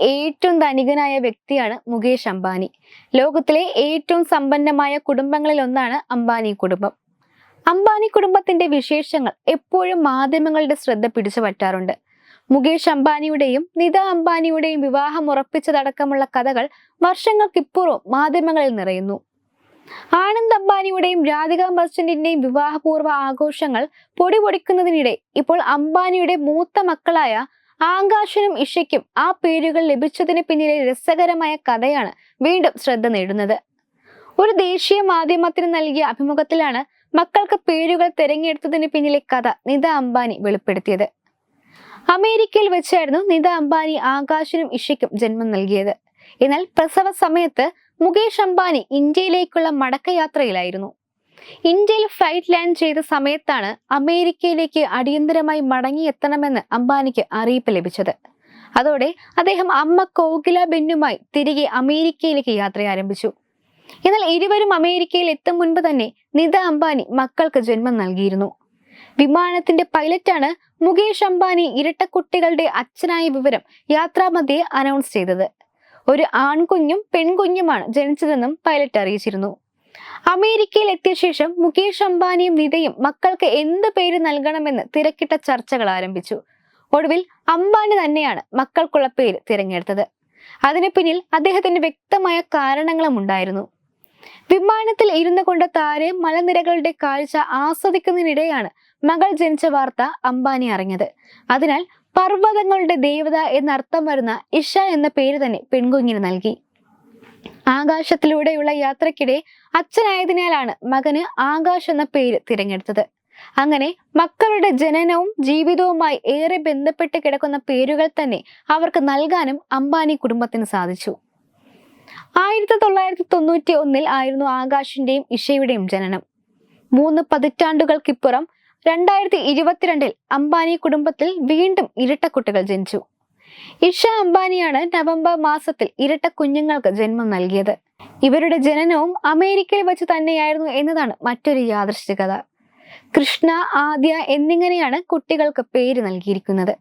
ഏറ്റവും ധനികനായ വ്യക്തിയാണ് മുകേഷ് അംബാനി. ലോകത്തിലെ ഏറ്റവും സമ്പന്നമായ കുടുംബങ്ങളിൽ ഒന്നാണ് അംബാനി കുടുംബം. അംബാനി കുടുംബത്തിന്റെ വിശേഷങ്ങൾ എപ്പോഴും മാധ്യമങ്ങളുടെ ശ്രദ്ധ പിടിച്ചു പറ്റാറുണ്ട്. മുകേഷ് അംബാനിയുടെയും നിത അംബാനിയുടെയും വിവാഹം ഉറപ്പിച്ചതടക്കമുള്ള കഥകൾ വർഷങ്ങൾക്കിപ്പുറവും മാധ്യമങ്ങളിൽ നിറയുന്നു. ആനന്ദ് അംബാനിയുടെയും രാധിക മർച്ചന്റിന്റെയും വിവാഹപൂർവ്വ ആഘോഷങ്ങൾ പൊടിപൊടിക്കുന്നതിനിടെ ഇപ്പോൾ അംബാനിയുടെ മൂത്ത മക്കളായ ആകാശിനും ഇഷയ്ക്കും ആ പേരുകൾ ലഭിച്ചതിന് പിന്നിലെ രസകരമായ കഥയാണ് വീണ്ടും ശ്രദ്ധ നേടുന്നത്. ഒരു ദേശീയ മാധ്യമത്തിന് നൽകിയ അഭിമുഖത്തിലാണ് മക്കൾക്ക് പേരുകൾ തിരഞ്ഞെടുത്തതിന് പിന്നിലെ കഥ നിത അംബാനി വെളിപ്പെടുത്തിയത്. അമേരിക്കയിൽ വെച്ചായിരുന്നു നിത അംബാനി ആകാശിനും ഇഷയ്ക്കും ജന്മം നൽകിയത്. എന്നാൽ പ്രസവ സമയത്ത് മുകേഷ് അംബാനി ഇന്ത്യയിലേക്കുള്ള മടക്കയാത്രയിലായിരുന്നു. ഇന്ത്യയിൽ ഫ്ലൈറ്റ് ലാൻഡ് ചെയ്ത സമയത്താണ് അമേരിക്കയിലേക്ക് അടിയന്തരമായി മടങ്ങിയെത്തണമെന്ന് അംബാനിക്ക് അറിയിപ്പ് ലഭിച്ചത്. അതോടെ അദ്ദേഹം അമ്മ കോകില ബെന്നുമായി തിരികെ അമേരിക്കയിലേക്ക് യാത്ര ആരംഭിച്ചു. എന്നാൽ ഇരുവരും അമേരിക്കയിൽ എത്തും മുൻപ് തന്നെ നിത അംബാനി മക്കൾക്ക് ജന്മം നൽകിയിരുന്നു. വിമാനത്തിന്റെ പൈലറ്റാണ് മുകേഷ് അംബാനി ഇരട്ടക്കുട്ടികളുടെ അച്ഛനായ വിവരം യാത്രാമധ്യേ അനൗൺസ് ചെയ്തത്. ഒരു ആൺകുഞ്ഞും പെൺകുഞ്ഞുമാണ് ജനിച്ചതെന്നും പൈലറ്റ് അറിയിച്ചിരുന്നു. അമേരിക്കയിൽ എത്തിയ ശേഷം മുകേഷ് അംബാനിയും നിതയും മക്കൾക്ക് എന്ത് പേര് നൽകണമെന്ന് തിരക്കിട്ട ചർച്ചകൾ ആരംഭിച്ചു. ഒടുവിൽ അംബാനി തന്നെയാണ് മക്കൾക്കുള്ള പേര് തിരഞ്ഞെടുത്തത്. അതിന് പിന്നിൽ അദ്ദേഹത്തിന്റെ വ്യക്തമായ കാരണങ്ങളും ഉണ്ടായിരുന്നു. വിമാനത്തിൽ ഇരുന്നു കൊണ്ട് താരെ മലനിരകളുടെ കാഴ്ച ആസ്വദിക്കുന്നതിനിടെയാണ് മകൾ ജനിച്ച വാർത്ത അംബാനി അറിഞ്ഞത്. അതിനാൽ പർവ്വതങ്ങളുടെ ദേവത എന്നർത്ഥം വരുന്ന ഇഷ എന്ന പേര് തന്നെ പെൺകുഞ്ഞിന് നൽകി. ആകാശത്തിലൂടെയുള്ള യാത്രക്കിടെ അച്ഛനായതിനാലാണ് മകന് ആകാശ് എന്ന പേര് തിരഞ്ഞെടുത്തത്. അങ്ങനെ മക്കളുടെ ജനനവും ജീവിതവുമായി ഏറെ ബന്ധപ്പെട്ട് കിടക്കുന്ന പേരുകൾ തന്നെ അവർക്ക് നൽകാനും അംബാനി കുടുംബത്തിന് സാധിച്ചു. 1991 ആയിരുന്നു ആകാശിന്റെയും ഇഷയുടെയും ജനനം. 3 പതിറ്റാണ്ടുകൾക്കിപ്പുറം 2022 അംബാനി കുടുംബത്തിൽ വീണ്ടും ഇരട്ടക്കുട്ടികൾ ജനിച്ചു. ഇഷ അംബാനിയാണ് നവംബർ മാസത്തിൽ ഇരട്ട കുഞ്ഞുങ്ങൾക്ക് ജന്മം നൽകിയത്. ഇവരുടെ ജനനവും അമേരിക്കയിൽ വെച്ച് തന്നെയായിരുന്നു എന്നതാണ് മറ്റൊരു യാദൃശ്ചികത. കൃഷ്ണ, ആദ്യ എന്നിങ്ങനെയാണ് കുട്ടികൾക്ക് പേര് നൽകിയിരിക്കുന്നത്.